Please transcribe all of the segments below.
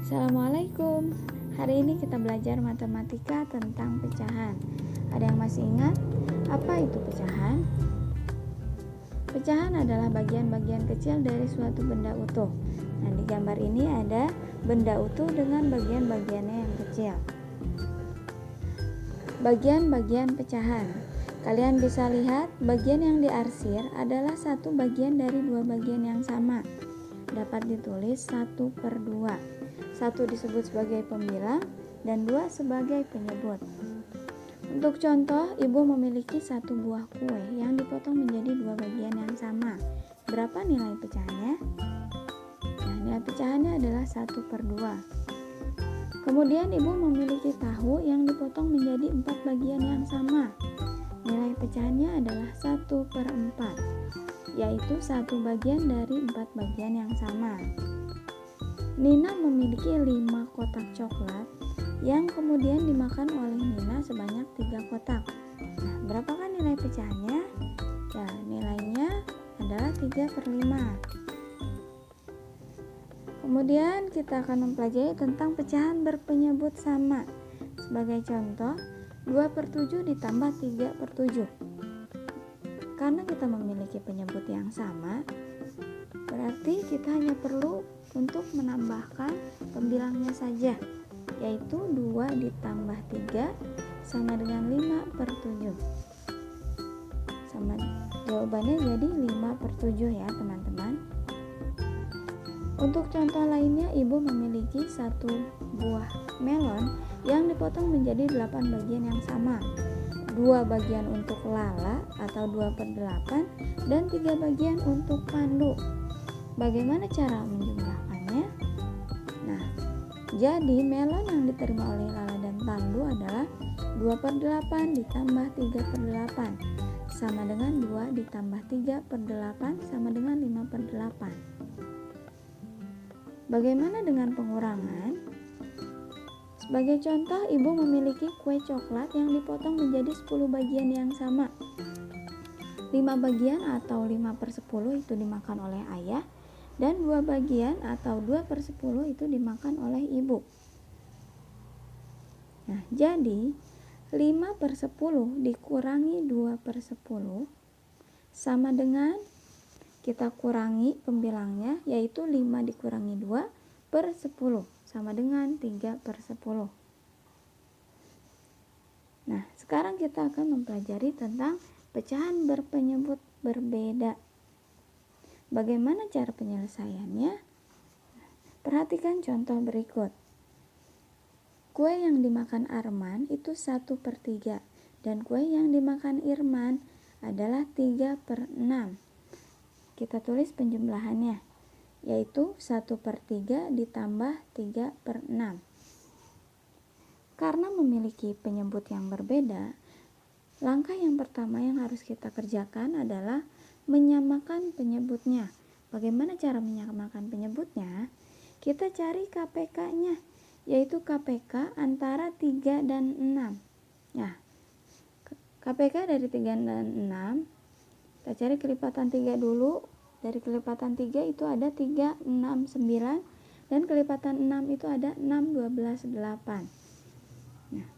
Assalamualaikum. Hari ini kita belajar matematika tentang pecahan. Ada yang masih ingat apa itu pecahan? Pecahan adalah bagian-bagian kecil dari suatu benda utuh. Nah, di gambar ini ada benda utuh dengan bagian-bagiannya yang kecil. Bagian-bagian pecahan. Kalian bisa lihat bagian yang diarsir adalah satu bagian dari dua bagian yang sama. Dapat ditulis 1/2. 1 disebut sebagai pembilang dan 2 sebagai penyebut. Untuk contoh, ibu memiliki satu buah kue yang dipotong menjadi dua bagian yang sama. Berapa nilai pecahannya? Nah, nilai pecahannya adalah 1/2. Kemudian ibu memiliki tahu yang dipotong menjadi 4 bagian yang sama. Nilai pecahannya adalah 1/4, yaitu satu bagian dari 4 bagian yang sama. Nina memiliki 5 kotak coklat yang kemudian dimakan oleh Nina sebanyak 3 kotak. Nah, berapakah nilai pecahannya? Ya, nilainya adalah 3/5. Kemudian kita akan mempelajari tentang pecahan berpenyebut sama. Sebagai contoh, 2/7 ditambah 3/7. Karena kita memiliki penyebut yang sama, berarti kita hanya perlu untuk menambahkan pembilangnya saja, yaitu 2 ditambah 3 sama dengan 5/7. Jawabannya jadi 5/7 ya teman-teman. Untuk contoh lainnya, ibu memiliki satu buah melon yang dipotong menjadi 8 bagian yang sama. 2 bagian untuk lala atau 2/8 dan 3 bagian untuk pandu. Bagaimana cara menjumlahkannya? Nah, jadi melon yang diterima oleh lala dan pandu adalah 2/8 ditambah 3/8 sama dengan 2 ditambah 3/8 sama dengan 5/8. Bagaimana dengan pengurangan? Sebagai contoh, ibu memiliki kue coklat yang dipotong menjadi 10 bagian yang sama. 5 bagian atau 5/10 itu dimakan oleh ayah, dan 2 bagian atau 2/10 itu dimakan oleh ibu. Nah, jadi 5/10 dikurangi 2/10 sama dengan kita kurangi pembilangnya, yaitu 5 dikurangi 2/10 sama dengan 3/10. Nah, sekarang kita akan mempelajari tentang pecahan berpenyebut berbeda. Bagaimana cara penyelesaiannya? Perhatikan contoh berikut. Kue yang dimakan Arman itu 1/3 dan kue yang dimakan Irman adalah 3/6. Kita tulis penjumlahannya, yaitu 1/3 ditambah 3/6. Karena memiliki penyebut yang berbeda, langkah yang pertama yang harus kita kerjakan adalah menyamakan penyebutnya. Bagaimana cara menyamakan penyebutnya? Kita cari KPK-nya, yaitu KPK antara 3 dan 6. Nah, KPK dari 3 dan 6, kita cari kelipatan 3 dulu. Dari kelipatan 3 itu ada 3, 6, 9, dan kelipatan 6 itu ada 6, 12, 8. Nah,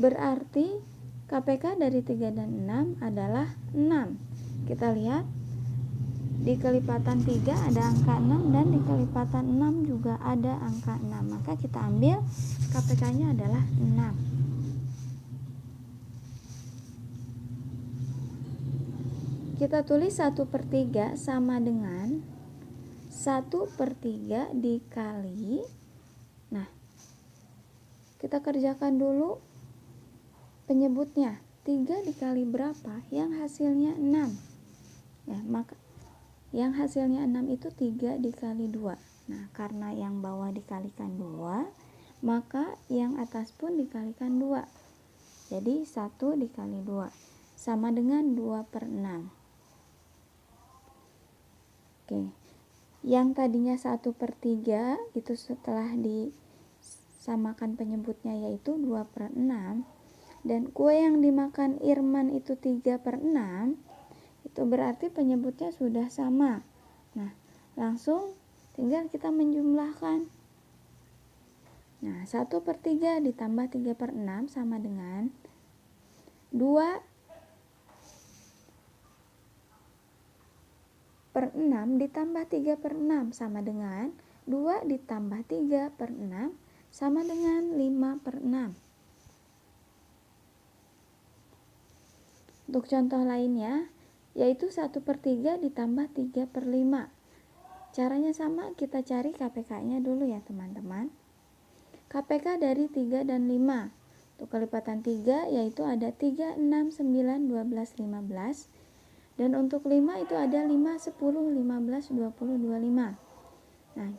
berarti KPK dari 3 dan 6 adalah 6. Kita lihat di kelipatan 3 ada angka 6 dan di kelipatan 6 juga ada angka 6. Maka kita ambil KPK-nya adalah 6. Kita tulis 1/3 sama dengan 1/3 dikali. Nah, kita kerjakan dulu penyebutnya. 3 dikali berapa? Yang hasilnya 6. Ya, maka yang hasilnya 6 itu 3 dikali 2. Nah, karena yang bawah dikalikan 2, maka yang atas pun dikalikan 2. Jadi 1 dikali 2 sama dengan 2/6. Oke. Yang tadinya 1/3 itu setelah disamakan penyebutnya yaitu 2/6. Dan kue yang dimakan Irman itu 3/6, itu berarti penyebutnya sudah sama. Nah, langsung tinggal kita menjumlahkan. Nah, 1/3 ditambah 3/6 sama dengan 2/6 ditambah 3/6 sama dengan 2 ditambah 3/6 sama dengan 5/6. Untuk contoh lainnya, yaitu 1/3 ditambah 3/5. Caranya sama, kita cari KPK-nya dulu ya teman-teman. KPK dari 3 dan 5. Untuk kelipatan 3 yaitu ada 3, 6, 9, 12, 15. Dan untuk 5 itu ada 5, 10, 15, 20, 25. Nah,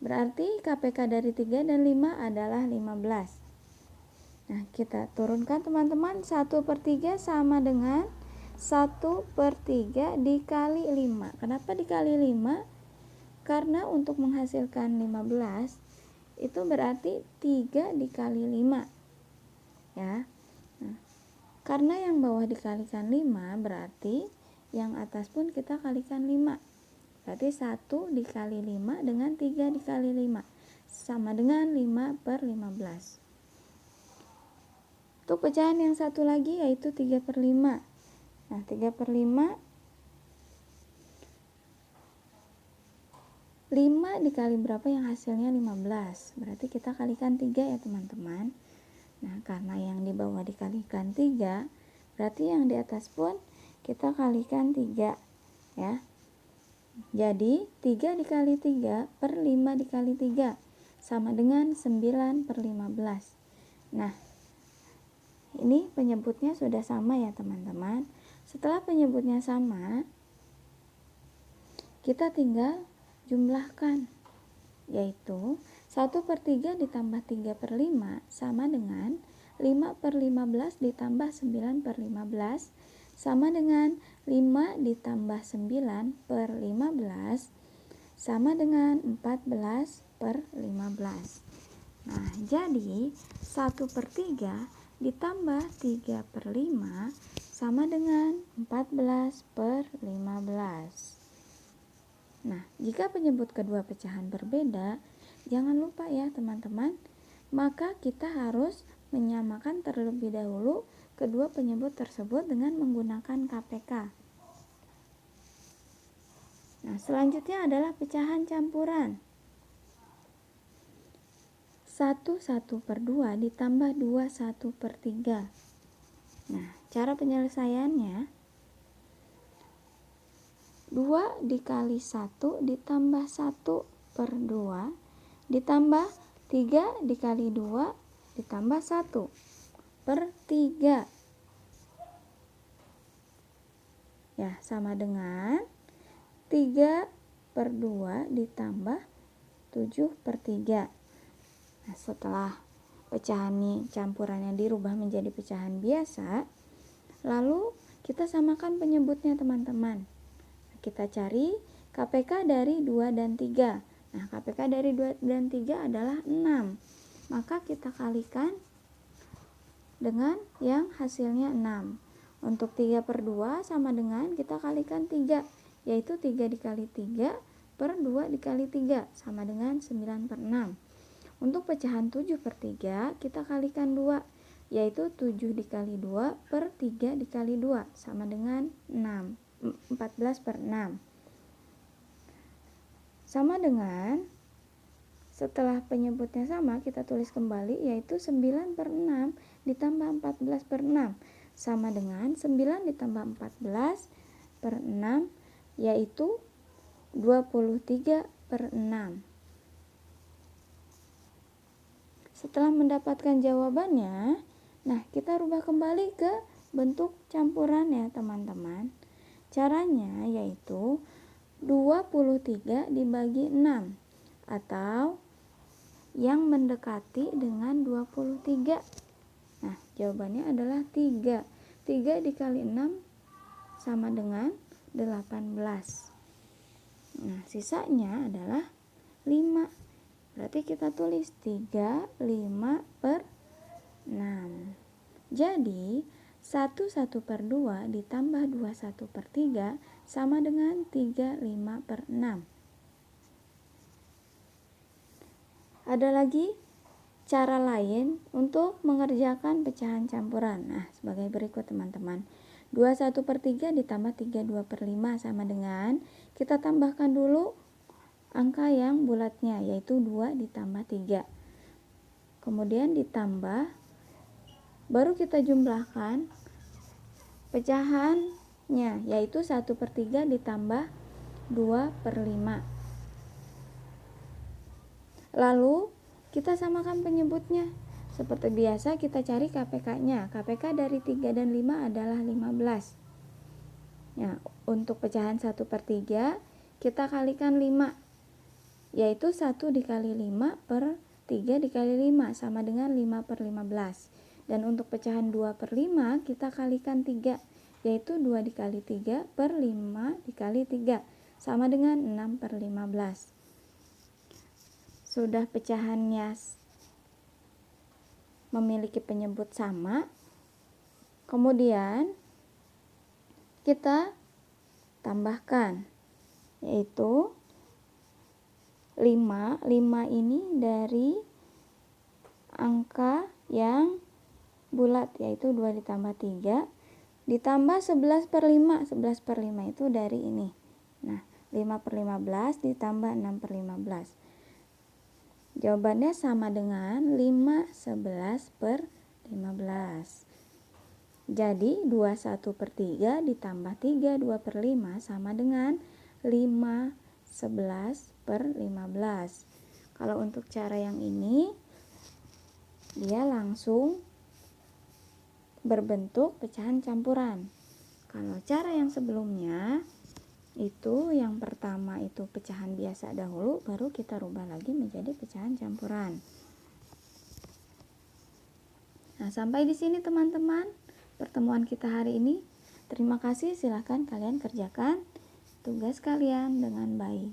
berarti KPK dari 3 dan 5 adalah 15. Nah, kita turunkan teman-teman. 1/3 sama dengan 1/3 dikali 5. Kenapa dikali 5? Karena untuk menghasilkan 15 itu berarti 3 dikali 5 ya. Nah, karena yang bawah dikalikan 5 berarti yang atas pun kita kalikan 5. Berarti 1 dikali 5 dengan 3 dikali 5 sama dengan 5/15. Untuk pecahan yang satu lagi yaitu 3/5. Nah, 3/5, 5 dikali berapa yang hasilnya 15. Berarti kita kalikan 3 ya teman-teman. Nah, karena yang di bawah dikalikan 3, berarti yang di atas pun kita kalikan 3 ya. Jadi 3 dikali 3 per 5 dikali 3 sama dengan 9/15. Nah, ini penyebutnya sudah sama ya teman-teman. Setelah penyebutnya sama, kita tinggal jumlahkan, yaitu 1/3 ditambah 3/5 sama dengan 5/15 ditambah 9/15 sama dengan 5 ditambah 9/15 sama dengan 14/15. Nah, jadi 1/3 ditambah 3/5 sama dengan 14/15. Nah, jika penyebut kedua pecahan berbeda, jangan lupa ya teman-teman, maka kita harus menyamakan terlebih dahulu kedua penyebut tersebut dengan menggunakan KPK. Nah, selanjutnya adalah pecahan campuran. 1/2 ditambah 2/3. Nah, cara penyelesaiannya 2 dikali 1 ditambah 1/2 ditambah 3 dikali 2 ditambah 1/3 ya, sama dengan 3/2 ditambah 7/3. Nah, setelah pecahan campurannya dirubah menjadi pecahan biasa, lalu kita samakan penyebutnya teman-teman. Kita cari KPK dari 2 dan 3. Nah, KPK dari 2 dan 3 adalah 6. Maka kita kalikan dengan yang hasilnya 6. Untuk 3/2 sama dengan kita kalikan 3, yaitu 3 dikali 3 per 2 dikali 3 sama dengan 9/6. Untuk pecahan 7/3 kita kalikan 2, yaitu 7 dikali 2 per 3 dikali 2 sama dengan 14/6. Sama dengan, setelah penyebutnya sama, kita tulis kembali, yaitu 9/6 ditambah 14/6 sama dengan 9 ditambah 14/6, yaitu 23/6. Setelah mendapatkan jawabannya, nah kita rubah kembali ke bentuk campuran ya teman-teman. Caranya yaitu 23 dibagi 6 atau yang mendekati dengan 23. Nah, jawabannya adalah 3. 3 dikali 6 sama dengan 18. Nah, sisanya adalah 5. Berarti kita tulis 3, 5/6. Jadi 1/2 ditambah 2/3 sama dengan 3/5/6. Ada lagi cara lain untuk mengerjakan pecahan campuran. Nah, sebagai berikut teman-teman. 21/3 ditambah 32/5 sama dengan, kita tambahkan dulu angka yang bulatnya, yaitu 2 ditambah 3. Kemudian ditambah, baru kita jumlahkan pecahannya, yaitu 1/3 ditambah 2/5. Lalu kita samakan penyebutnya. Seperti biasa kita cari KPK-nya. KPK dari 3 dan 5 adalah 15. Ya, untuk pecahan 1/3 kita kalikan 5, yaitu 1 dikali 5 per 3 dikali 5 sama dengan 5/15. Dan untuk pecahan 2/5 kita kalikan 3, yaitu 2 dikali 3 per 5 dikali 3 sama dengan 6/15. Sudah pecahannya memiliki penyebut sama, kemudian kita tambahkan, yaitu 5 ini dari angka yang bulat, yaitu 2 ditambah 3 ditambah 11/5. 11/5 itu dari ini. Nah, 5/15 ditambah 6/15. Jawabannya sama dengan 5 11/15. Jadi 21/3 ditambah 3 2/5 sama dengan 5 11/15. Kalau untuk cara yang ini, dia langsung berbentuk pecahan campuran. Kalau cara yang sebelumnya, itu yang pertama itu pecahan biasa dahulu, baru kita rubah lagi menjadi pecahan campuran. Nah, sampai di sini teman-teman pertemuan kita hari ini. Terima kasih, silahkan kalian kerjakan tugas kalian dengan baik.